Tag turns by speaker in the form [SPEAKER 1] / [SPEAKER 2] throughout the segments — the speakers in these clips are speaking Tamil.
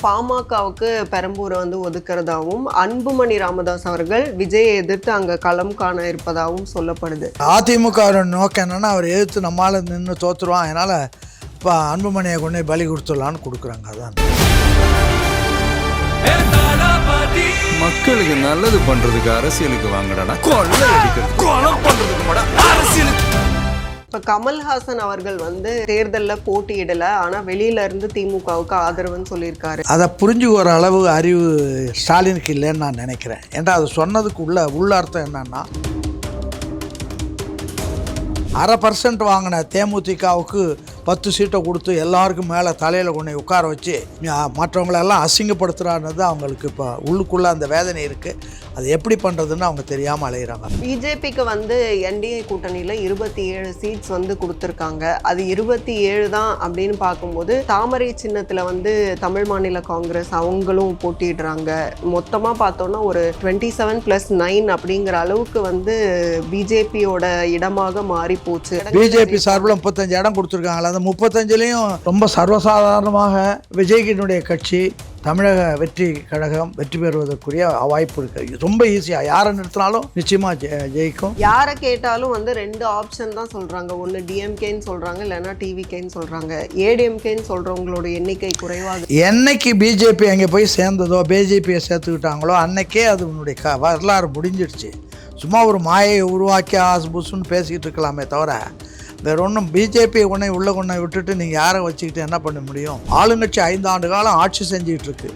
[SPEAKER 1] பாமகவுக்கு பெரம்பூரை ஒதுக்குறதாவும் அன்புமணி ராமதாஸ் அவர்கள் விஜயை எதிர்த்து அங்க களம் காண இருப்பதாகவும் சொல்லப்படுது.
[SPEAKER 2] அதிமுக நோக்கம் என்னன்னா அவர் எதிர்த்து நம்மளால நின்று தோத்துருவான், அதனால இப்போ அன்புமணியை கொண்டு பலி கொடுத்துடலான்னு கொடுக்குறாங்க. அதான்
[SPEAKER 3] மக்களுக்கு நல்லது பண்றதுக்கு அரசியலுக்கு வாங்கடா, கொலை பண்றதுக்கு அரசியலுக்கு.
[SPEAKER 1] இப்ப கமல்ஹாசன் அவர்கள் தேர்தலில் போட்டியிடல, ஆனா வெளியில இருந்து திமுகவுக்கு ஆதரவுன்னு சொல்லியிருக்காரு.
[SPEAKER 2] அதை புரிஞ்சுக்கிற அளவு அறிவு ஸ்டாலினுக்கு இல்லைன்னு நான் நினைக்கிறேன். ஏன்டா அது சொன்னதுக்கு உள்ள அர்த்தம் என்னன்னா, 0.5% வாங்கின தேமுதிகவுக்கு 10 சீட்டை கொடுத்து எல்லாருக்கும் மேலே தலையில் கொண்டு உட்கார வச்சு மற்றவங்களெல்லாம் அசிங்கப்படுத்துகிறான்னு அவங்களுக்கு இப்போ உள்ளுக்குள்ளே அந்த வேதனை இருக்குது. அது எப்படி பண்ணுறதுன்னு அவங்க தெரியாமல் அலைகிறாங்க.
[SPEAKER 1] பிஜேபிக்கு என்டிஏ கூட்டணியில் 27 சீட்ஸ் கொடுத்துருக்காங்க. அது 27 தான் அப்படின்னு பார்க்கும்போது தாமரை சின்னத்தில் தமிழ் மாநில காங்கிரஸ் அவங்களும் போட்டிடுறாங்க. மொத்தமாக பார்த்தோன்னா ஒரு 27+9 அப்படிங்கிற அளவுக்கு பிஜேபியோட இடமாக மாறி போச்சு.
[SPEAKER 2] பிஜேபி சார்பில் 35 இடம் கொடுத்துருக்காங்களா, அந்த 35லையும் ரொம்ப சர்வசாதாரணமாக விஜய்கினுடைய கட்சி தமிழக வெற்றி கழகம் வெற்றி பெறுவதற்குரிய வாய்ப்பு இருக்குது. ரொம்ப ஈஸியாக யாரை நிறுத்தினாலும் நிச்சயமாக ஜெயிக்கும்.
[SPEAKER 1] யாரை கேட்டாலும் 2 ஆப்ஷன் தான் சொல்கிறாங்க. ஒன்று டிஎம்கேன்னு சொல்கிறாங்க, இல்லைன்னா டிவிகேன்னு சொல்கிறாங்க. ஏடிஎம்கேன்னு சொல்கிறவங்களோட எண்ணிக்கை குறைவாக.
[SPEAKER 2] என்னைக்கு பிஜேபி அங்கே போய் சேர்ந்ததோ, பிஜேபியை சேர்த்துக்கிட்டாங்களோ அன்னைக்கே அது உன்னுடைய வரலாறு முடிஞ்சிடுச்சு. சும்மா ஒரு மாயை உருவாக்கி ஆசு புசுன்னு பேசிக்கிட்டு இருக்கலாமே தவிர வேறு ஒன்றும் பிஜேபி உள்ள கொண்டை விட்டுட்டு நீங்கள் யாரை வச்சுக்கிட்டு என்ன பண்ண முடியும்? ஆளுங்கட்சி 5 ஆண்டு காலம் ஆட்சி செஞ்சுக்கிட்டு இருக்கு.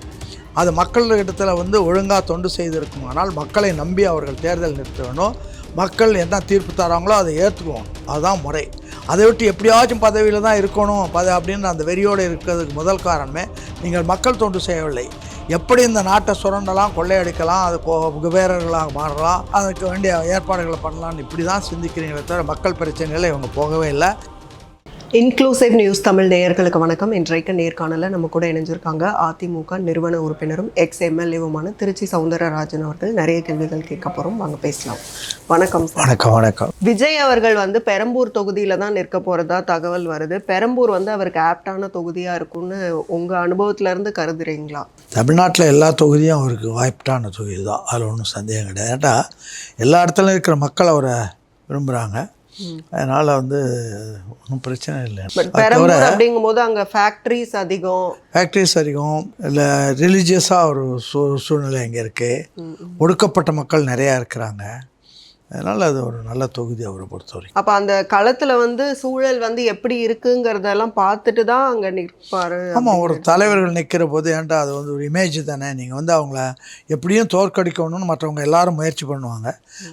[SPEAKER 2] அது மக்கள் இடத்துல ஒழுங்காக தொண்டு செய்திருக்கும். ஆனால் மக்களை நம்பி அவர்கள் தேர்தல் நிறுத்தணும். மக்கள் என்ன தீர்ப்பு தராங்களோ அதை ஏற்றுக்குவோம். அதுதான் முறை. அதை விட்டு எப்படியாச்சும் பதவியில் தான் இருக்கணும் அப்படின்னு அந்த வெறியோடு இருக்கிறதுக்கு முதல் காரணமே நீங்கள் மக்கள் தொண்டு செய்யவில்லை. எப்படி இந்த நாட்டை சுரண்டலாம், கொள்ளையடிக்கலாம், அது குபேரர்களாக மாறலாம், அதுக்கு வேண்டிய ஏற்பாடுகளை பண்ணலான்னு இப்படி தான் சிந்திக்கிறீங்களே தவிர மக்கள் பிரச்சனைகளை இவங்க போகவே இல்லை.
[SPEAKER 1] இன்க்ளூசிவ் நியூஸ் தமிழ் நேயர்களுக்கு வணக்கம். இன்றைக்கு நேர்காணலில் நம்ம கூட இணைஞ்சிருக்காங்க அதிமுக நிறுவன உறுப்பினரும் எம்எல்ஏவுமான திருச்சி சவுந்தரராஜன் அவர்கள். நிறைய கேள்விகள் கேட்க போகிறோம், வாங்க பேசலாம். வணக்கம் சார்.
[SPEAKER 2] வணக்கம். வணக்கம்.
[SPEAKER 1] விஜய் அவர்கள் பெரம்பூர் தொகுதியில் தான் நிற்க போகிறதா தகவல் வருது. பெரம்பூர் அவருக்கு ஆப்டான தொகுதியாக இருக்கும்னு உங்கள் அனுபவத்திலேருந்து கருதுறீங்களா?
[SPEAKER 2] தமிழ்நாட்டில் எல்லா தொகுதியும் அவருக்கு வாய்ப்பான தொகுதி தான், அதில் ஒன்றும் சந்தேகம் கிடையாது. ஏட்டா எல்லா இடத்துலையும் இருக்கிற மக்கள் அவரை விரும்புகிறாங்க. அதனால் ஒன்றும் பிரச்சனை இல்லை.
[SPEAKER 1] பெரம்பூர் அப்படிங்கும்போது அங்கே ஃபேக்ட்ரிஸ் அதிகம்,
[SPEAKER 2] இல்லை ரிலீஜியஸாக ஒரு சூழ்நிலை அங்கே இருக்குது. ஒடுக்கப்பட்ட மக்கள் நிறையா இருக்கிறாங்க. அதனால் அது ஒரு நல்ல தொகுதி அவரை பொறுத்தவரைக்கும்.
[SPEAKER 1] அப்போ அந்த களத்தில் சூழல் எப்படி இருக்குங்கிறதெல்லாம் பார்த்துட்டு தான் அங்கே நிற்பார்.
[SPEAKER 2] ஆமாம், ஒரு தலைவர்கள் நிற்கிற போது ஏன்டா அது ஒரு இமேஜ் தானே. நீங்கள் அவங்கள எப்படியும் தோற்கடிக்கணும்னு மற்றவங்க எல்லாரும் முயற்சி பண்ணுவாங்க.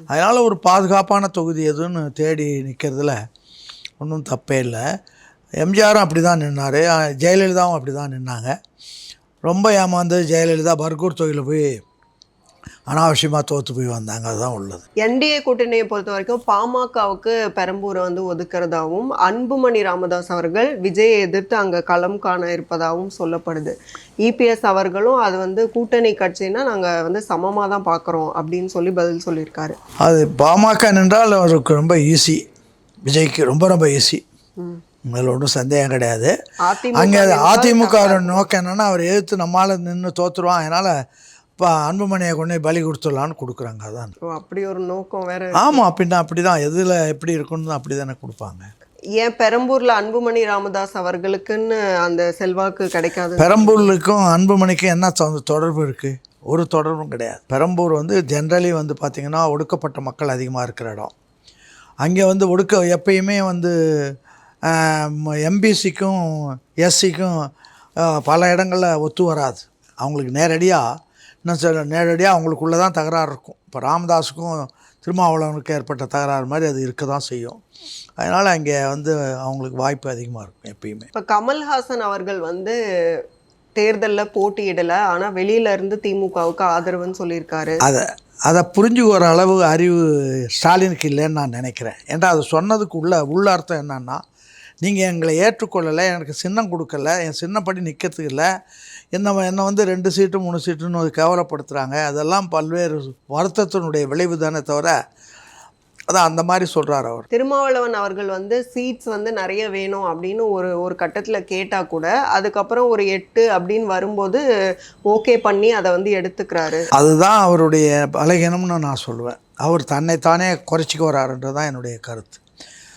[SPEAKER 2] அதனால் ஒரு பாதுகாப்பான தொகுதி எதுன்னு தேடி நிற்கிறதுல ஒன்றும் தப்பே இல்லை. எம்ஜிஆரும் அப்படி தான் நின்னார், ஜெயலலிதாவும் அப்படி தான் நின்னாங்க. ரொம்ப ஏமாந்து ஜெயலலிதா பர்கூர் தொகுதியில் போய் அனாவசியமாக தோற்று போய் வந்தாங்க. அதுதான் உள்ளது.
[SPEAKER 1] என்டிஏ கூட்டணியை பொறுத்த வரைக்கும் பாமகவுக்கு பெரம்பூரை ஒதுக்குறதாவும் அன்புமணி ராமதாஸ் அவர்கள் விஜயை எதிர்த்து அங்கே களம் காண இருப்பதாகவும் சொல்லப்படுது. இபிஎஸ் அவர்களும் அது கூட்டணி கட்சின்னா நாங்கள் சமமாக தான் பார்க்குறோம் அப்படின்னு சொல்லி பதில் சொல்லியிருக்காரு.
[SPEAKER 2] அது பாமக நின்றால் அவருக்கு ரொம்ப ஈஸி, விஜய்க்கு ரொம்ப ரொம்ப ஈஸி, அதில் ஒன்றும் சந்தேகம் கிடையாது. அங்கே அதிமுக நோக்கம் என்னென்னா அவர் எதிர்த்து நம்மளால் நின்று தோற்றுருவான், அதனால் இப்போ அன்புமணியை கொண்டு பலி கொடுத்துடலான்னு கொடுக்குறாங்க. அதான்
[SPEAKER 1] அப்படி ஒரு நோக்கம் வேறு.
[SPEAKER 2] ஆமாம், அப்படின்னா அப்படி தான் எதில் எப்படி இருக்குன்னு அப்படி தானே கொடுப்பாங்க.
[SPEAKER 1] ஏன் பெரம்பூரில் அன்புமணி ராமதாஸ் அவர்களுக்குன்னு அந்த செல்வாக்கு கிடைக்காது?
[SPEAKER 2] பெரம்பூருக்கும் அன்புமணிக்கும் என்ன தொடர்பு இருக்குது? ஒரு தொடர்பும் கிடையாது. பெரம்பூர் ஜென்ரலி பார்த்திங்கன்னா ஒடுக்கப்பட்ட மக்கள் அதிகமாக இருக்கிற இடம். அங்கே எப்பயுமே எம்பிசிக்கும் எஸ்சிக்கும் பல இடங்களில் ஒத்து வராது. அவங்களுக்கு நேரடியாக அவங்களுக்குள்ளே தான் தகராறு இருக்கும். இப்போ ராமதாஸுக்கும் திருமாவளவனுக்கு ஏற்பட்ட தகராறு மாதிரி அது இருக்க தான் செய்யும். அதனால் அங்கே அவங்களுக்கு வாய்ப்பு அதிகமாக இருக்கும் எப்பயுமே.
[SPEAKER 1] இப்போ கமல்ஹாசன் அவர்கள் தேர்தலில் போட்டியிடலை, ஆனால் வெளியில இருந்து திமுகவுக்கு ஆதரவுன்னு சொல்லியிருக்காரு.
[SPEAKER 2] அதை புரிஞ்சுக்கிற அளவு அறிவு ஸ்டாலினுக்கு இல்லைன்னு நான் நினைக்கிறேன். ஏன்டா அது சொன்னதுக்கு உள்ள அர்த்தம் என்னன்னா, நீங்கள் எங்களை ஏற்றுக்கொள்ளலை, எனக்கு சின்னம் கொடுக்கல, என் சின்னப்படி நிற்கிறதுக்கு இல்லை, என்னை 2 சீட்டு 3 சீட்டுன்னு கேவலப்படுத்துகிறாங்க. அதெல்லாம் பல்வேறு வருத்தத்தினுடைய விளைவு தானே தவிர அதான் அந்த மாதிரி சொல்கிறார் அவர்.
[SPEAKER 1] திருமாவளவன் அவர்கள் வந்து சீட்ஸ் வந்து நிறைய வேணும் அப்படின்னு ஒரு கட்டத்தில் கேட்டால் கூட அதுக்கப்புறம் ஒரு 8 அப்படின்னு வரும்போது ஓகே பண்ணி அதை வந்து எடுத்துக்கிறாரு.
[SPEAKER 2] அதுதான் அவருடைய பலகீனம்னு நான் சொல்லுவேன். அவர் தன்னைத்தானே குறைச்சிக்க வராருன்றது தான் என்னுடைய கருத்து.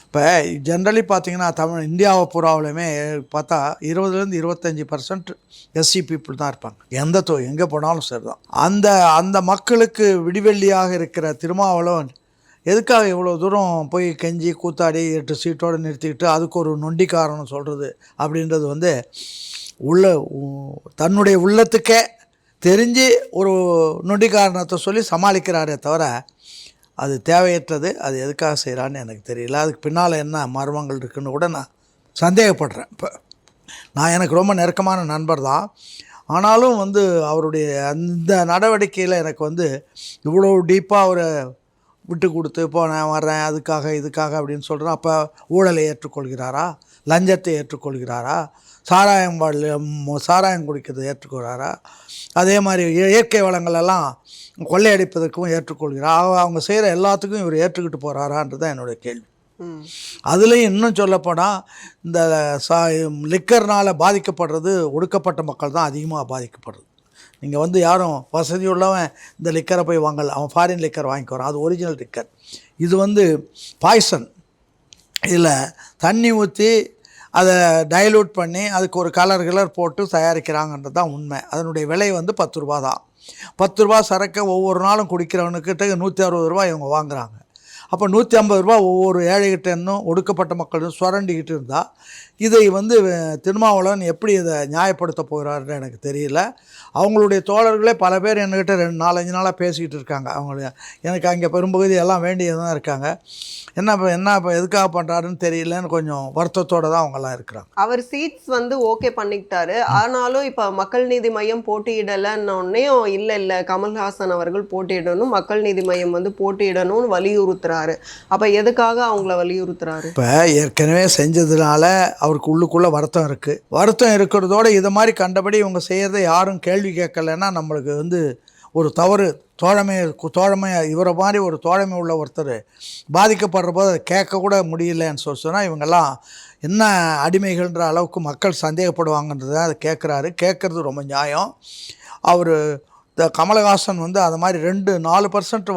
[SPEAKER 2] இப்போ ஜென்ரலி பார்த்தீங்கன்னா இந்தியாவை பூராவிலுமே பார்த்தா 20-25% எஸ்சி பீப்புள் தான் இருப்பாங்க. எங்கே போனாலும் சரி தான். அந்த மக்களுக்கு விடிவெள்ளியாக இருக்கிற திருமாவளவன் எதுக்காக இவ்வளோ தூரம் போய் கெஞ்சி கூத்தாடி 8 சீட்டோடு நிறுத்திக்கிட்டு அதுக்கு ஒரு நொண்டி காரணம் சொல்கிறது அப்படின்றது வந்து தன்னுடைய உள்ளத்துக்கே தெரிஞ்சு ஒரு நொண்டி காரணத்தை சொல்லி சமாளிக்கிறாரே தவிர அது தேவையற்றது. அது எதுக்காக செய்கிறான்னு எனக்கு தெரியல. அதுக்கு பின்னால் என்ன மர்மங்கள் இருக்குன்னு கூட நான் சந்தேகப்படுறேன். இப்போ எனக்கு ரொம்ப நெருக்கமான நண்பர் தான். ஆனாலும் வந்து அவருடைய அந்த நடவடிக்கையில் எனக்கு வந்து இவ்வளோ டீப்பாக அவரை விட்டு கொடுத்து போனேன் வர்றேன் இதுக்காக அப்படின்னு சொல்கிறேன். அப்போ ஊழலை ஏற்றுக்கொள்கிறாரா? லஞ்சத்தை ஏற்றுக்கொள்கிறாரா? சாராயம் குடிக்கிறதை ஏற்றுக்கொள்கிறாரா? அதே மாதிரி இயற்கை வளங்களெல்லாம் கொள்ளையடிப்பதற்கும் ஏற்றுக்கொள்கிறார். அவங்க செய்கிற எல்லாத்துக்கும் இவர் ஏற்றுக்கிட்டு போகிறாரான்றது தான் என்னுடைய கேள்வி. அதுலேயும் இன்னும் சொல்லப்போனால் இந்த லிக்கர்னால் பாதிக்கப்படுறது ஒடுக்கப்பட்ட மக்கள் தான் அதிகமாக பாதிக்கப்படுறது. நீங்கள் வந்து யாரும் வசதி உள்ளவன் இந்த லிக்கரை போய் வாங்கல, அவன் ஃபாரின் லிக்கர் வாங்கிக்குறான். அது ஒரிஜினல் லிக்கர். இது வந்து பாய்சன். இதில் தண்ணி ஊற்றி அதை டைலூட் பண்ணி அதுக்கு ஒரு கலர் போட்டு தயாரிக்கிறாங்கன்றது தான் உண்மை. அதனுடைய விலை வந்து 10 ரூபா தான். 10 ரூபா சரக்கை ஒவ்வொரு நாளும் குடிக்கிறவனுக்கிட்ட 160 ரூபா இவங்க வாங்குகிறாங்க. அப்போ 150 ரூபா ஒவ்வொரு ஏழைகிட்ட இன்னும் ஒடுக்கப்பட்ட மக்களும் சுரண்டிக்கிட்டு இருந்தால் இதை வந்து திருமாவளவன் எப்படி இதை நியாயப்படுத்த போகிறாருன்னு எனக்கு தெரியல. அவங்களுடைய தோழர்களே பல பேர் என்கிட்ட 4-5 நாளாக பேசிக்கிட்டு இருக்காங்க. எனக்கு அங்கே பெரும்பகுதி எல்லாம் வேண்டியதான் இருக்காங்க. இப்போ எதுக்காக பண்ணுறாருன்னு தெரியலன்னு கொஞ்சம் வருத்தத்தோடு தான் அவங்கெல்லாம் இருக்கிறாங்க.
[SPEAKER 1] அவர் சீட்ஸ் வந்து ஓகே பண்ணிக்கிட்டாரு. ஆனாலும் இப்போ மக்கள் நீதி மையம் போட்டியிடலைன்னொன்னையும் இல்லை கமல்ஹாசன் அவர்கள் போட்டியிடணும், மக்கள் நீதி மையம் வந்து போட்டியிடணும்னு வலியுறுத்துறாரு. அப்போ எதுக்காக அவங்கள வலியுறுத்துறாரு?
[SPEAKER 2] இப்போ ஏற்கனவே செஞ்சதுனால அவருக்கு உள்ளுக்குள்ளே வருத்தம் இருக்குது. வருத்தம் இருக்கிறதோட இதை மாதிரி கண்டபடி இவங்க செய்கிறத யாரும் கேள்வி கேட்கலைன்னா நம்மளுக்கு வந்து ஒரு தவறு. தோழமை இவரை மாதிரி ஒரு தோழமை உள்ள ஒருத்தர் பாதிக்கப்படுற போது அதை கேட்கக்கூட முடியலன்னு சொன்னால் இவங்கெல்லாம் என்ன அடிமைகள்ன்ற அளவுக்கு மக்கள் சந்தேகப்படுவாங்கன்றது அதை கேட்குறது ரொம்ப நியாயம். அவர் கமலஹாசன் வந்து அது மாதிரி 2-4%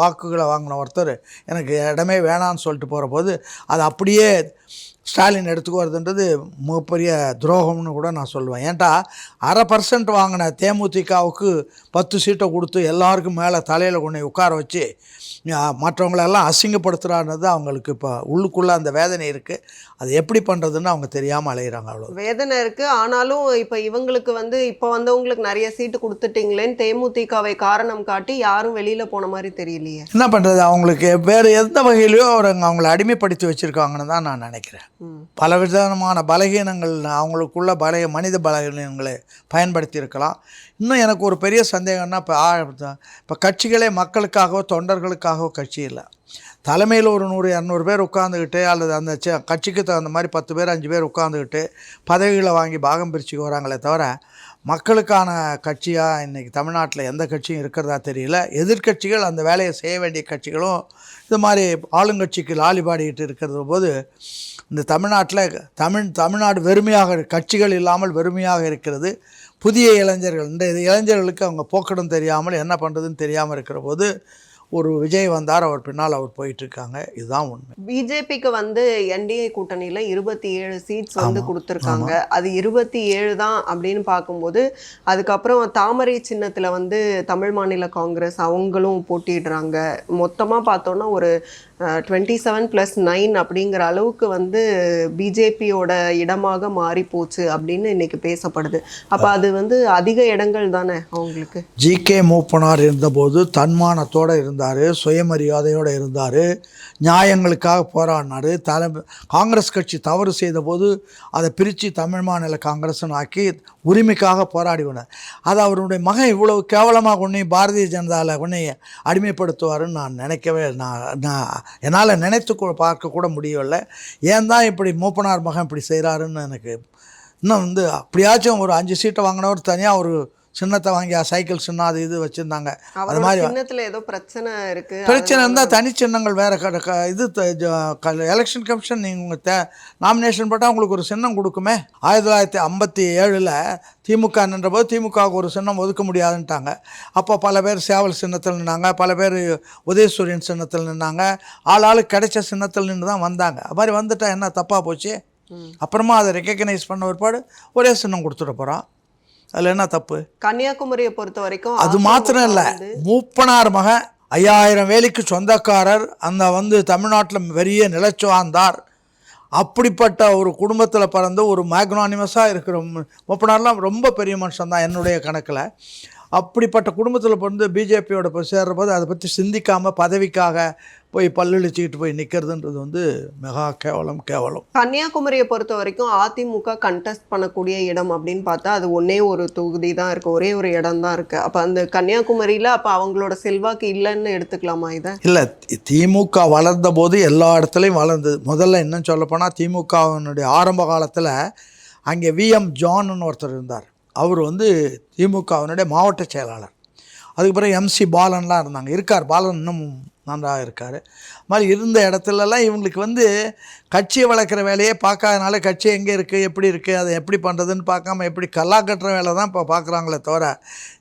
[SPEAKER 2] வாக்குகளை வாங்கின ஒருத்தர் எனக்கு இடமே வேணான்னு சொல்லிட்டு போகிற போது அது அப்படியே ஸ்டாலின் எடுத்துக்குவதுன்றது மிகப்பெரிய துரோகம்னு கூட நான் சொல்லுவேன். ஏன்டா 0.5% வாங்கின தேமுதிகவுக்கு 10 சீட்டை கொடுத்து எல்லாருக்கும் மேலே தலையில் கொண்டு உட்கார வச்சு மற்றவங்களெல்லாம் அசிங்கப்படுத்துகிறான்றது அவங்களுக்கு இப்போ உள்ளுக்குள்ளே அந்த வேதனை இருக்குது. அது எப்படி பண்ணுறதுன்னு அவங்க தெரியாமல் அலைகிறாங்க. அவ்வளோ
[SPEAKER 1] வேதனை இருக்குது. ஆனாலும் இப்போ இவங்களுக்கு வந்து இப்போ வந்தவங்களுக்கு நிறைய சீட்டு கொடுத்துட்டிங்களேன்னு தேமுதிகவை காரணம் காட்டி யாரும் வெளியில் போன மாதிரி தெரியலையே.
[SPEAKER 2] என்ன பண்ணுறது? அவங்களுக்கு வேறு எந்த வகையிலையோ அவங்கள அடிமைப்படுத்தி வச்சுருக்காங்கன்னு தான் நான் நினைக்கிறேன். பல விதமான பலகீனங்கள் அவங்களுக்குள்ள மனித பலகீனங்களை பயன்படுத்தி இருக்கலாம். இன்னும் எனக்கு ஒரு பெரிய சந்தேகம்னா இப்போ கட்சிகளே மக்களுக்காகவோ தொண்டர்களுக்காகவோ கட்சி இல்லை. தலைமையில் ஒரு 100-200 பேர் உட்காந்துக்கிட்டு அல்லது அந்த கட்சிக்கு தகுந்த மாதிரி 10 பேர் 5 பேர் உட்காந்துக்கிட்டு பதவிகளை வாங்கி பாகம் பிரிச்சுக்கு வராங்களே தவிர மக்களுக்கான கட்சியாக இன்றைக்கி தமிழ்நாட்டில் எந்த கட்சியும் இருக்கிறதா தெரியல. எதிர்கட்சிகள் அந்த வேலையை செய்ய வேண்டிய கட்சிகளும் இது மாதிரி ஆளுங்கட்சிக்கு லாலி பாடிக்கிட்டு இருக்கிறது போது இந்த தமிழ்நாட்டில் தமிழ்நாடு வெறுமையாக கட்சிகள் இல்லாமல் வெறுமையாக இருக்கிறது. புதிய இளைஞர்கள் இந்த இளைஞர்களுக்கு அவங்க போக்கடும் தெரியாமல் என்ன பண்ணுறதுன்னு தெரியாமல் இருக்கிற போது ஒரு விஜய் வந்தார், அவர் பின்னால் அவர் போயிட்டுருக்காங்க. இதுதான் உண்மை.
[SPEAKER 1] பிஜேபிக்கு வந்து என்டிஏ கூட்டணியில் 27 சீட்ஸ் வந்து கொடுத்துருக்காங்க. அது 27 தான் அப்படின்னு பார்க்கும்போது அதுக்கப்புறம் தாமரை சின்னத்தில் வந்து தமிழ் மாநில காங்கிரஸ் அவங்களும் போட்டிடுறாங்க. மொத்தமாக பார்த்தோன்னா ஒரு 27+9 அப்படிங்கிற அளவுக்கு வந்து பிஜேபியோட இடமாக மாறி போச்சு அப்படின்னு இன்னைக்கு பேசப்படுது. அப்போ அது வந்து அதிக இடங்கள் தானே அவங்களுக்கு.
[SPEAKER 2] ஜிகே மூப்பனார் இருந்தபோது தன்மானத்தோடு இருந்தார், சுயமரியாதையோடு இருந்தார், நியாயங்களுக்காக போராடினார். காங்கிரஸ் கட்சி தவறு செய்த போது அதை பிரித்து தமிழ் மாநில காங்கிரஸ்னு ஆக்கி உரிமைக்காக போராடினார். அது அவருடைய மகன் இவ்வளவு கேவலமாக உன்னை பாரதிய ஜனதாவில் உன்னை அடிமைப்படுத்துவாருன்னு நான் நினைக்கவே என்னால் நினைத்து பார்க்க கூட முடியவில்லை. ஏன் தான் இப்படி மூப்பனார் மகன் இப்படி செய்கிறாருன்னு எனக்கு இன்னும் வந்து அப்படியாச்சும் ஒரு 5 சீட்டை வாங்கினவர் தனியாக ஒரு சின்னத்தை வாங்கி சைக்கிள் சின்னம் அது இது வச்சுருந்தாங்க. அது
[SPEAKER 1] அவரோட
[SPEAKER 2] மாதிரி
[SPEAKER 1] சின்னத்துல ஏதோ பிரச்சனை இருக்கு.
[SPEAKER 2] பிரச்சனை இருந்தால் தனிச்சின்னங்கள் வேறு இது எலெக்ஷன் கமிஷன் நீங்கள் நாமினேஷன் போட்டால் உங்களுக்கு ஒரு சின்னம் கொடுக்குமே. 1957 திமுக நின்றபோது திமுகவுக்கு ஒரு சின்னம் ஒதுக்க முடியாதுன்ட்டாங்க. அப்போ பல பேர் சேவல் சின்னத்தில் நின்னாங்க, பல பேர் உதயசூரியன் சின்னத்தில் நின்னாங்க, ஆளுக்கு கிடைச்ச சின்னத்தில் நின்று தான் வந்தாங்க. அது மாதிரி வந்துட்டால் என்ன தப்பாக போச்சு? அப்புறமா அதை ரெக்கக்னைஸ் பண்ண ஒருபாடு ஒரே சின்னம் கொடுத்துட போகிறான். அதில் என்ன தப்பு?
[SPEAKER 1] கன்னியாகுமரியை பொறுத்த வரைக்கும்
[SPEAKER 2] அது மாத்திரம் இல்லை, மூப்பனார் மகன் 5000 வேலிக்கு சொந்தக்காரர், அந்த தமிழ்நாட்டில் பெரிய நிலச்சுவாந்தார், அப்படிப்பட்ட ஒரு குடும்பத்தில் பிறந்து ஒரு மேக்னானிமஸாக இருக்கிற மூப்பனார்லாம் ரொம்ப பெரிய மனுஷன் தான் என்னுடைய கணக்கில். அப்படிப்பட்ட குடும்பத்தில் பிறந்து பிஜேபியோட போய் சேர்றபோது அதை பற்றி சிந்திக்காமல் பதவிக்காக போய் பல்லிழிச்சிக்கிட்டு போய் நிற்கிறதுன்றது மெகா கேவலம்.
[SPEAKER 1] கன்னியாகுமரியை பொறுத்த வரைக்கும் அதிமுக கண்டெஸ்ட் பண்ணக்கூடிய இடம் அப்படின்னு பார்த்தா அது ஒன்றே ஒரு தொகுதி தான் இருக்குது, ஒரே ஒரு இடம் தான் இருக்குது. அப்போ அந்த கன்னியாகுமரியில் அப்போ அவங்களோட செல்வாக்கு இல்லைன்னு எடுத்துக்கலாமா இதை?
[SPEAKER 2] இல்லை, திமுக வளர்ந்த போது எல்லா இடத்துலையும் வளர்ந்தது. முதல்ல இன்னும் சொல்லப்போனால் திமுகவினுடைய ஆரம்ப காலத்தில் அங்கே விஎம் ஜான்னு ஒருத்தர் இருந்தார். அவர் திமுகவினுடைய மாவட்ட செயலாளர். அதுக்கு பிறகு எம்சி பாலன்லாம் இருந்தாங்க. இருக்கார், பாலன் இன்னும் நன்றாக இருக்கார். மாதிரி இருந்த இடத்துலலாம் இவங்களுக்கு கட்சியை வளர்க்குற வேலையே பார்க்காதனால கட்சி எங்கே இருக்குது, எப்படி இருக்குது, அதை எப்படி பண்ணுறதுன்னு பார்க்காம எப்படி கல்லா கட்டுற வேலை தான் இப்போ பார்க்குறாங்களே தவிர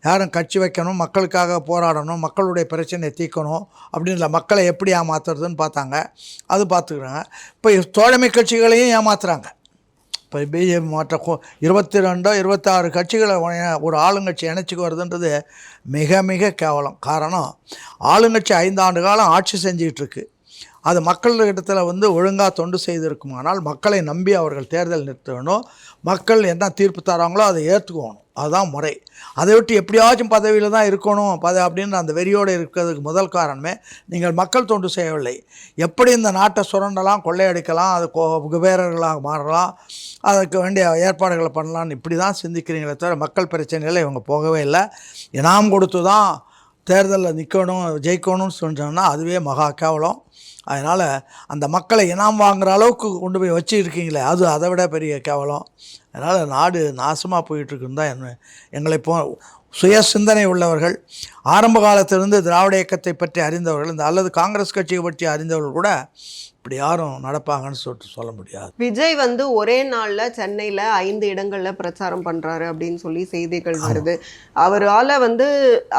[SPEAKER 2] யாரும் கட்சி வைக்கணும், மக்களுக்காக போராடணும், மக்களுடைய பிரச்சனையை தீர்க்கணும் அப்படின்னு இல்லை, மக்களை எப்படி ஏமாத்துறதுன்னு பார்த்தாங்க. அது பார்த்துக்கிறாங்க. இப்போ தோழமை கட்சிகளையும் ஏமாத்துறாங்க. இப்போ பிஜேபி மற்ற 22 26 கட்சிகளை ஒரு ஆளுங்கட்சி இணைச்சிக்கு வருதுன்றது மிக மிக கேவலம். காரணம், ஆளுங்கட்சி 5 ஆண்டு காலம் ஆட்சி செஞ்சிகிட்ருக்கு. அது மக்களிடத்தில் ஒழுங்காக தொண்டு செய்திருக்குமானால் மக்களை நம்பி அவர்கள் தேர்தல் நிறுத்தணும், மக்கள் என்ன தீர்ப்பு தராங்களோ அதை ஏற்றுக்கணும், அதுதான் முறை. அதை விட்டு எப்படியாச்சும் பதவியில் தான் இருக்கணும் அப்படின்ற அந்த வெறியோடு இருக்கிறதுக்கு முதல் காரணமே நீங்கள் மக்கள் தொண்டு செய்யவில்லை. எப்படி இந்த நாட்டை சுரண்டலாம், கொள்ளையடிக்கலாம், அது குபேரர்களாக மாறலாம், அதுக்கு வேண்டிய ஏற்பாடுகளை பண்ணலான்னு இப்படி தான் சிந்திக்கிறீங்களே தவிர மக்கள் பிரச்சனையில் இவங்க போகவே இல்லை. இனாம் கொடுத்து தான் தேர்தலில் நிற்கணும், ஜெயிக்கணும்னு சொன்னோன்னா அதுவே மகா கேவலம். அதனால் அந்த மக்களை இனாம் வாங்குகிற அளவுக்கு கொண்டு போய் வச்சுருக்கீங்களே அது அதை விட பெரிய கேவலம். அதனால் நாடு நாசமாக போயிட்டுருக்குன்னு தான் எங்களை சுய சிந்தனை உள்ளவர்கள், ஆரம்ப காலத்திலிருந்து திராவிட இயக்கத்தை பற்றி அறிந்தவர்கள், அல்லது காங்கிரஸ் கட்சியை பற்றி அறிந்தவர்கள் கூட இப்படி யாரும் நடப்பாங்கன்னு சொல்ல முடியாது.
[SPEAKER 1] விஜய் ஒரே நாளில் சென்னையில் 5 இடங்களில் பிரச்சாரம் பண்ணுறாரு அப்படின்னு சொல்லி செய்திகள் வருது. அவரால்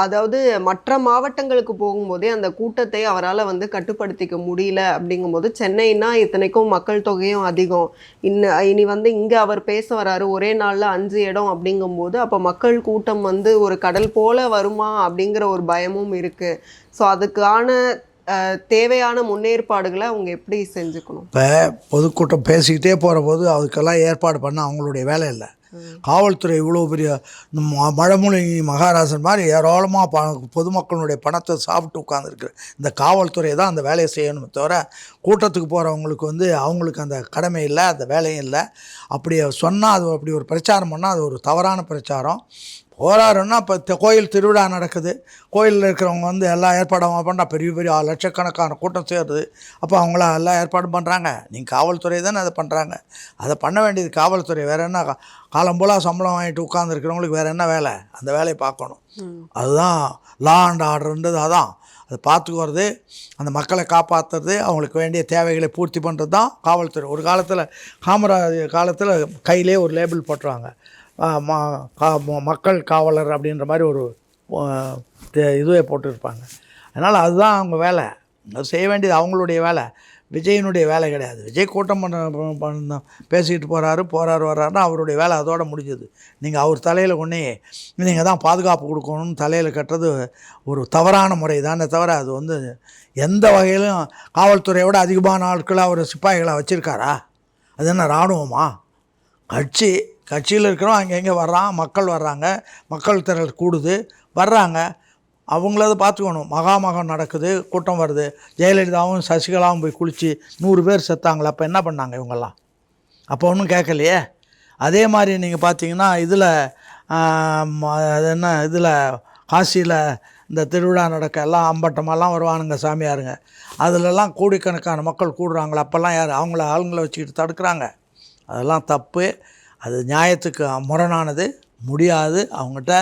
[SPEAKER 1] அதாவது மற்ற மாவட்டங்களுக்கு போகும்போதே அந்த கூட்டத்தை அவரால் கட்டுப்படுத்திக்க முடியல. அப்படிங்கும்போது சென்னைனா இத்தனைக்கும் மக்கள் தொகையும் அதிகம், இனி இங்கே அவர் பேச வராரு ஒரே நாளில் 5 இடம் அப்படிங்கும்போது அப்போ மக்கள் கூட்டம் ஒரு கடல் போல வருமா அப்படிங்கிற ஒரு பயமும் இருக்குது. ஸோ அதுக்கான தேவையான முன்னேற்பாடுகளை அவங்க எப்படி செஞ்சுக்கணும்?
[SPEAKER 2] இப்போ பொதுக்கூட்டம் பேசிக்கிட்டே போகிற போது அதுக்கெல்லாம் ஏற்பாடு பண்ண அவங்களுடைய வேலை இல்லை. காவல்துறை இவ்வளோ பெரிய மழமொழி மகாராஜன் மாதிரி ஏராளமாக பொதுமக்களுடைய பணத்தை சாப்பிட்டு உட்காந்துருக்கு. இந்த காவல்துறை தான் அந்த வேலையை செய்யணுமே தவிர கூட்டத்துக்கு போகிறவங்களுக்கு அவங்களுக்கு அந்த கடமை இல்லை, அந்த வேலையும் இல்லை. அப்படி சொன்னால் அது அப்படி ஒரு பிரச்சாரம் பண்ணால் அது ஒரு தவறான பிரச்சாரம். போராடுன்னா இப்போ கோயில் திருவிழா நடக்குது, கோயிலில் இருக்கிறவங்க எல்லா ஏற்பாடும் பண்ணால் பெரிய பெரிய லட்சக்கணக்கான கூட்டம் சேருது. அப்போ அவங்கள எல்லா ஏற்பாடும் பண்ணுறாங்க. நீங்கள் காவல்துறை தானே அதை பண்ணுறாங்க. அதை பண்ண வேண்டியது காவல்துறை. வேறு என்ன, காலம் போல் சம்பளம் வாங்கிட்டு உட்காந்துருக்கிறவங்களுக்கு வேறு என்ன வேலை? அந்த வேலையை பார்க்கணும். அதுதான் லா அண்ட் ஆர்டர்ன்றது. அதான் அதை பார்த்துக்கிறது, அந்த மக்களை காப்பாற்றுறது, அவங்களுக்கு வேண்டிய தேவைகளை பூர்த்தி பண்ணுறது தான் காவல்துறை. ஒரு காலத்தில் காமராஜர் காலத்தில் கையிலே ஒரு லேபிள் போட்டுருவாங்க, மக்கள் காவலர் அப்படின்ற மாதிரி ஒரு இதுவே போட்டுருப்பாங்க. அதனால் அதுதான் அவங்க வேலை, அது செய்ய வேண்டியது அவங்களுடைய வேலை, விஜயனுடைய வேலை கிடையாது. விஜய் கூட்டம் பண்ண பேசிக்கிட்டு போகிறாரு வர்றாருன்னா அவருடைய வேலை அதோடு முடிஞ்சது. நீங்கள் அவர் தலையில் கொண்டே நீங்கள் தான் பாதுகாப்பு கொடுக்கணும்னு தலையில் கட்டுறது ஒரு தவறான முறை தானே தவிர அது எந்த வகையிலும் காவல்துறையை விட அதிகமான ஆட்களை அவர் சிப்பாய்களை வச்சுருக்காரா? அது என்ன இராணுவமா? கட்சியில் இருக்கிறோம், அங்கே வர்றான், மக்கள் வர்றாங்க, மக்கள் திரள் கூடுது, வர்றாங்க, அவங்களது பார்த்துக்கணும். மகாமகம் நடக்குது, கூட்டம் வருது, ஜெயலலிதாவும் சசிகலாவும் போய் குளித்து 100 பேர் செத்தாங்களே, அப்போ என்ன பண்ணாங்க இவங்கெல்லாம்? அப்போ ஒன்றும் கேட்கலையே. அதே மாதிரி நீங்கள் பார்த்தீங்கன்னா இதில் காசியில் இந்த திருவிழா நடக்க எல்லாம் அம்பட்டமெல்லாம் வருவானுங்க சாமியாருங்க, அதிலெல்லாம் கோடிக்கணக்கான மக்கள் கூடுறாங்களே, அப்போல்லாம் யார் ஆளுங்களை வச்சுக்கிட்டு தடுக்கிறாங்க? அதெல்லாம் தப்பு. அது நியாயத்துக்கு முரணானது, முடியாது. அவங்ககிட்ட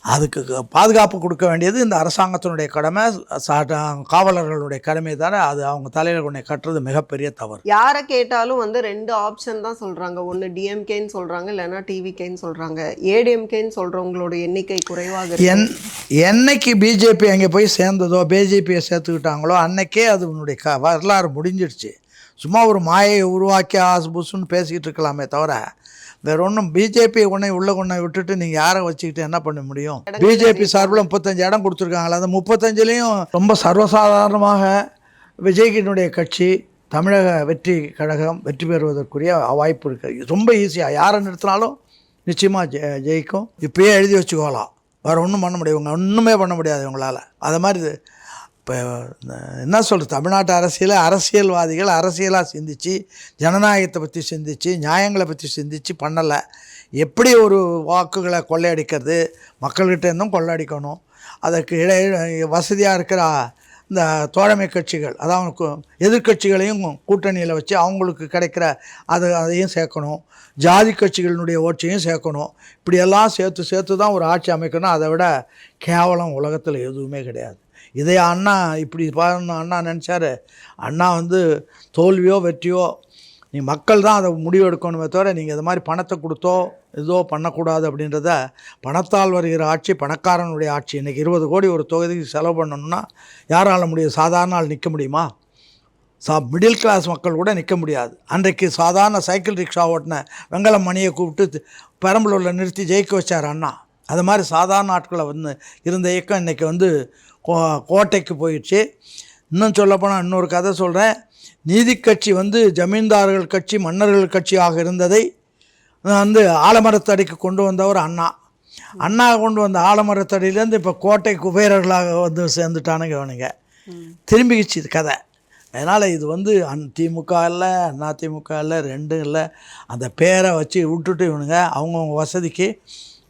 [SPEAKER 2] அதுக்கு பாதுகாப்பு கொடுக்க வேண்டியது இந்த அரசாங்கத்தினுடைய கடமை, காவலர்களுடைய கடமை தானே. அது அவங்க தலையில் கொண்டு கட்டுறது மிகப்பெரிய தவறு.
[SPEAKER 1] யாரை கேட்டாலும் வந்து 2 ஆப்ஷன் தான் சொல்கிறாங்க. ஒன்று டிஎம்கேன்னு சொல்கிறாங்க, இல்லைன்னா டிவிகேன்னு சொல்கிறாங்க. ஏடிஎம்கேன்னு சொல்கிறவங்களோட எண்ணிக்கை குறைவாக
[SPEAKER 2] என்னைக்கு பிஜேபி அங்கே போய் சேர்ந்ததோ, பிஜேபியை சேர்த்துக்கிட்டாங்களோ அன்னைக்கே அது வரலாறு முடிஞ்சிடுச்சு. சும்மா ஒரு மாயை உருவாக்கி புசுன்னு பேசிக்கிட்டு இருக்கலாமே தவிர வேறு ஒன்றும் பிஜேபி உள்ள கொண்டை விட்டுட்டு நீங்கள் யாரை வச்சுக்கிட்டு என்ன பண்ண முடியும்? பிஜேபி சார்பில் 35 இடம் கொடுத்துருக்காங்களா? அந்த 35லையும் ரொம்ப சர்வசாதாரணமாக விஜய்கினுடைய கட்சி தமிழக வெற்றி கழகம் வெற்றி பெறுவதற்குரிய வாய்ப்பு இருக்குது. ரொம்ப ஈஸியாக யாரை நிறுத்தினாலும் நிச்சயமாக ஜெயிக்கும். இப்போயே எழுதி வச்சுக்கோலாம். வேறு ஒன்றும் பண்ண முடியும், இவங்க ஒன்றுமே பண்ண முடியாது இவங்களால். அதை மாதிரி இப்போ என்ன சொல்கிறது, தமிழ்நாட்டு அரசியல்வாதிகள் அரசியலாக சிந்தித்து, ஜனநாயகத்தை பற்றி சிந்தித்து, நியாயங்களை பற்றி சிந்தித்து பண்ணலை. எப்படி ஒரு வாக்குகளை கொள்ளையடிக்கிறது, மக்கள்கிட்ட இருந்தும் கொள்ளையடிக்கணும். அதற்கு வசதியாக இருக்கிற இந்த தோழமை கட்சிகள், அதாவது எதிர்கட்சிகளையும் கூட்டணியில் வச்சு அவங்களுக்கு கிடைக்கிற அதையும் சேர்க்கணும். ஜாதி கட்சிகளினுடைய ஓட்டையும் சேர்க்கணும். இப்படியெல்லாம் சேர்த்து தான் ஒரு ஆட்சி அமைக்கணும். அதை விட கேவலம் உலகத்தில் எதுவுமே கிடையாது. இதை அண்ணா இப்படி அண்ணா நினச்சாரு. அண்ணா வந்து தோல்வியோ வெற்றியோ நீ மக்கள் தான் அதை முடிவெடுக்கணுமே தவிர நீங்கள் இது மாதிரி பணத்தை கொடுத்தோ ஏதோ பண்ணக்கூடாது அப்படின்றத. பணத்தால் வருகிற ஆட்சி பணக்காரனுடைய ஆட்சி. இன்றைக்கி 20 கோடி ஒரு தொகுதிக்கு செலவு பண்ணணும்னா யாரால் முடியும்? சாதாரண ஆள் நிற்க முடியுமா? மிடில் கிளாஸ் மக்கள் கூட நிற்க முடியாது. அன்றைக்கு சாதாரண சைக்கிள் ரிக்ஷா ஓட்டின வெங்கலம் மணியை கூப்பிட்டு பெரம்பலூரில் நிறுத்தி ஜெயிக்க வச்சார் அண்ணா. அது மாதிரி சாதாரண ஆட்களை வந்து இருந்த இயக்கம் இன்றைக்கி வந்து கோட்டைக்கு போயிடுச்சு. இன்னும் சொல்லப்போனால் இன்னொரு கதை சொல்கிறேன். நீதி கட்சி வந்து ஜமீன்தார்கள் கட்சி, மன்னர்கள் கட்சியாக இருந்ததை வந்து ஆலமரத்தடிக்கு கொண்டு வந்தவர் அண்ணா கொண்டு வந்த ஆலமரத்தடியிலேருந்து இப்போ கோட்டை குபேரர்களாக வந்து சேர்ந்துட்டானுங்க இவனுங்க. திரும்பிக்கிச்சு இது கதை. அதனால் இது வந்து திமுக இல்லை, அதிமுக இல்லை, ரெண்டும் இல்லை. அந்த பேரை வச்சு விட்டுட்டு இவனுங்க அவங்கவுங்க வசதிக்கு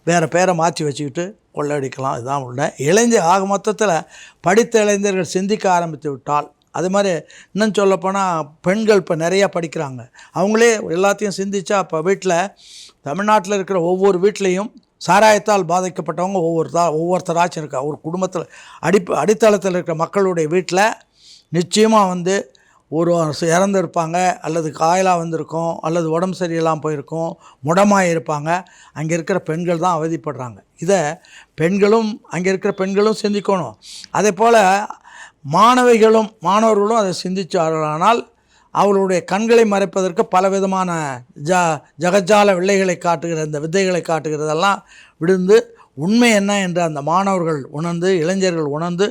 [SPEAKER 2] வேறு பேரை மாற்றி வச்சுக்கிட்டு கொள்ளடிக்கலாம். இதுதான் உள்ள ஆக மொத்தத்தில் படித்த இளைஞர்கள் சிந்திக்க ஆரம்பித்து விட்டால், அது மாதிரி இன்னும் சொல்லப்போனால் பெண்கள் இப்போ நிறையா படிக்கிறாங்க. அவங்களே எல்லாத்தையும் சிந்திச்சா இப்போ வீட்டில் தமிழ்நாட்டில் இருக்கிற ஒவ்வொரு வீட்லேயும் சாராயத்தால் பாதிக்கப்பட்டவங்க ஒவ்வொருத்தராச்சும் இருக்கா. ஒரு குடும்பத்தில் அடித்தளத்தில் இருக்கிற மக்களுடைய வீட்டில் நிச்சயமாக வந்து ஒரு இறந்துருப்பாங்க, அல்லது காயலாக வந்திருக்கும், அல்லது உடம்பு சரியில்லாமல் போயிருக்கும், முடமாக இருப்பாங்க. அங்கே இருக்கிற பெண்கள் தான் அவதிப்படுறாங்க. இதை அங்கே இருக்கிற பெண்களும் சிந்திக்கணும். அதே போல் மாணவர்களும் அதை சிந்திச்சார்களானால் அவர்களுடைய கண்களை மறைப்பதற்கு பலவிதமான ஜகஜால வித்தைகளை காட்டுகிறதெல்லாம் விடுந்து உண்மை என்ன என்று அந்த மாணவர்கள் உணர்ந்து, இளைஞர்கள் உணர்ந்து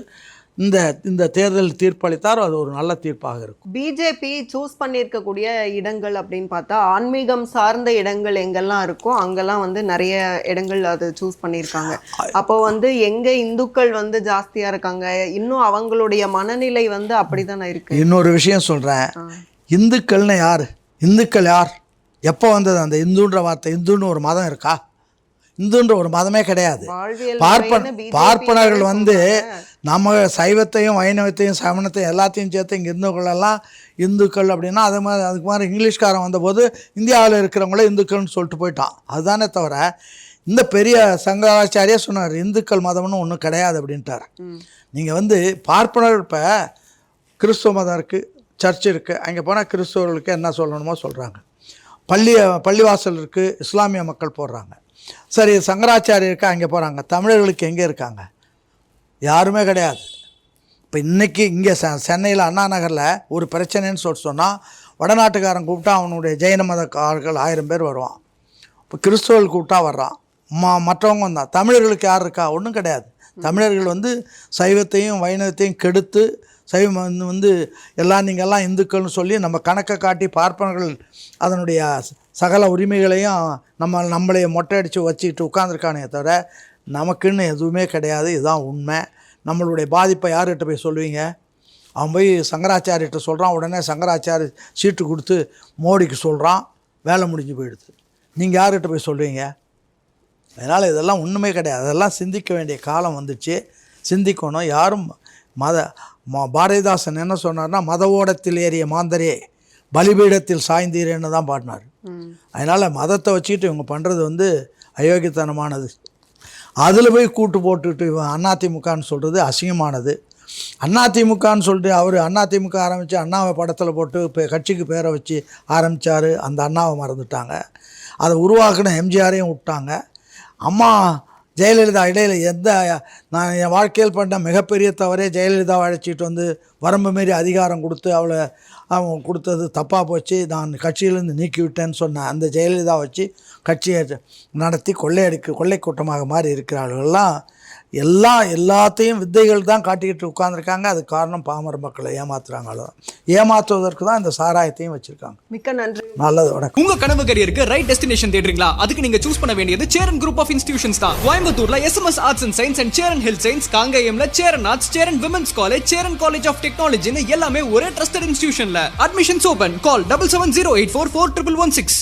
[SPEAKER 2] இந்த தேர்தல் தீர்ப்பளித்தார். அது ஒரு நல்ல தீர்ப்பாக இருக்கும்.
[SPEAKER 1] பிஜேபி சூஸ் பண்ணியிருக்கக்கூடிய இடங்கள் அப்படின்னு பார்த்தா ஆன்மீகம் சார்ந்த இடங்கள் எங்கெல்லாம் இருக்கோ அங்கெல்லாம் வந்து நிறைய இடங்கள் அது சூஸ் பண்ணியிருக்காங்க. அப்போ வந்து எங்கே இந்துக்கள் வந்து ஜாஸ்தியாக இருக்காங்க, இன்னும் அவங்களுடைய மனநிலை வந்து அப்படிதானே இருக்கு. இன்னொரு விஷயம் சொல்கிறேன்.
[SPEAKER 2] இந்துக்கள்னு யார்? இந்துக்கள் யார்? எப்போ வந்தது அந்த இந்துன்ற வார்த்தை? இந்துன்னு ஒரு மதம் இருக்கா? இந்துன்ற ஒரு மதமே கிடையாது. பார்ப்பனர்கள் வந்து நம்ம சைவத்தையும் வைணவத்தையும் சமணத்தையும் எல்லாத்தையும் சேர்த்து இங்கே இந்துக்களெல்லாம் இந்துக்கள் அப்படின்னா அதுக்கு மாதிரி இங்கிலீஷ்காரன் வந்தபோது இந்தியாவில் இருக்கிறவங்களே இந்துக்கள்னு சொல்லிட்டு போயிட்டான். அதுதானே தவிர இந்த பெரிய சங்கராச்சாரியா சொன்னார் இந்துக்கள் மதம்னு ஒன்றும் கிடையாது அப்படின்ட்டார். நீங்கள் வந்து பார்ப்பனர் இப்போ கிறிஸ்துவ மதம் இருக்குது, சர்ச் இருக்குது, அங்கே போனால் கிறிஸ்துவர்களுக்கு என்ன சொல்லணுமோ சொல்கிறாங்க. பள்ளிவாசல் இருக்குது, இஸ்லாமிய மக்கள் போடுறாங்க. சரி, சங்கராச்சாரியருக்கு அங்கே போகிறாங்க. தமிழர்களுக்கு எங்கே இருக்காங்க? யாருமே கிடையாது. இப்போ இன்றைக்கி இங்கே சென்னையில் அண்ணா நகரில் ஒரு பிரச்சனைன்னு சொன்னால் வடநாட்டுக்காரன் கூப்பிட்டா அவனுடைய ஜெயின மதக்காரர்கள் 1000 பேர் வருவான். இப்போ கிறிஸ்துவர்கள் கூப்பிட்டா வர்றான். மற்றவங்க வந்தான். தமிழர்களுக்கு யார் இருக்கா? ஒன்றும் கிடையாது. தமிழர்கள் வந்து சைவத்தையும் வைணவத்தையும் கெடுத்து சைவம் வந்து நீங்கள்லாம் இந்துக்கள்னு சொல்லி நம்ம கணக்கை காட்டி பார்ப்பனர்கள் அதனுடைய சகல உரிமைகளையும் நம்மளைய மொட்டை அடித்து வச்சுக்கிட்டு உட்காந்துருக்கானே தவிர நமக்குன்னு எதுவுமே கிடையாது. இதுதான் உண்மை. நம்மளுடைய பாதிப்பை யார்கிட்ட போய் சொல்லுவீங்க? அவன் போய் சங்கராச்சாரியிட்ட சொல்கிறான். உடனே சங்கராச்சாரி சீட்டு கொடுத்து மோடிக்கு சொல்கிறான். வேலை முடிஞ்சு போயிடுது. நீங்கள் யார்கிட்ட போய் சொல்லுவீங்க? அதனால் இதெல்லாம் ஒன்றுமே கிடையாது. அதெல்லாம் சிந்திக்க வேண்டிய காலம் வந்துச்சு. சிந்திக்கணும். யாரும் பாரதிதாசன் என்ன சொன்னார்னா, மத ஓடத்தில் ஏறிய மாந்தரே பலிபீடத்தில் சாய்ந்தீரேன்னு தான் பாடினார். அதனால் மதத்தை வச்சுக்கிட்டு இவங்க பண்ணுறது வந்து அயோக்கியத்தனமானது. அதில் போய் கூட்டு போட்டுட்டு அதிமுகன்னு சொல்கிறது அசிங்கமானது. அதிமுகன்னு சொல்லிட்டு அவர் அதிமுக ஆரம்பித்து அண்ணாவை படத்தில் போட்டு இப்போ கட்சிக்கு பேரை வச்சு ஆரம்பித்தார். அந்த அண்ணாவை மறந்துட்டாங்க. அதை உருவாக்கின எம்ஜிஆரையும் விட்டாங்க. அம்மா ஜெயலலிதா இடையில் நான் என் வாழ்க்கையில் பண்ண மிகப்பெரிய தவறே ஜெயலலிதாவை அழைச்சிட்டு வந்து வரம்பு மாரி அதிகாரம் கொடுத்து அவங்க கொடுத்தது தப்பாக போச்சு, நான் கட்சியிலேருந்து நீக்கி விட்டேன்னு சொன்ன அந்த ஜெயலலிதா வச்சு கட்சியை நடத்தி கொள்ளை கூட்டமாக மாறி இருக்கிறார்கள்லாம் எல்லாத்தையும் வித்தைகள் தான் காட்டிக்கிட்டு உட்காந்துருக்காங்க. அது காரணம் பாமர மக்களை ஏமாத்துறாங்களோ, ஏமாற்றுவதற்கு தான் இந்த சாராயத்தையும் வச்சுருக்காங்க.
[SPEAKER 1] மிக்க நன்றி.
[SPEAKER 2] நல்லது, வணக்கம்.
[SPEAKER 4] உங்க கனவு கரியருக்கு ரைட் டெஸ்டினேஷன் தேடுறீங்களா? அதுக்கு நீங்க சூஸ் பண்ண வேண்டியது சேரன் குரூப் ஆஃப் இன்ஸ்டிடியூஷன்ஸ் தான். கோயம்புத்தூர்ல SMS arts and science and Cheran health science, காங்கேயம்ல Cheran arts, Cheran women's college, Cheran college of டெக்னாலஜின்னு எல்லாமே ஒரே ட்ரஸ்டட் இன்ஸ்டிடியூஷன்ல. Admissions open. கால் 7708441116.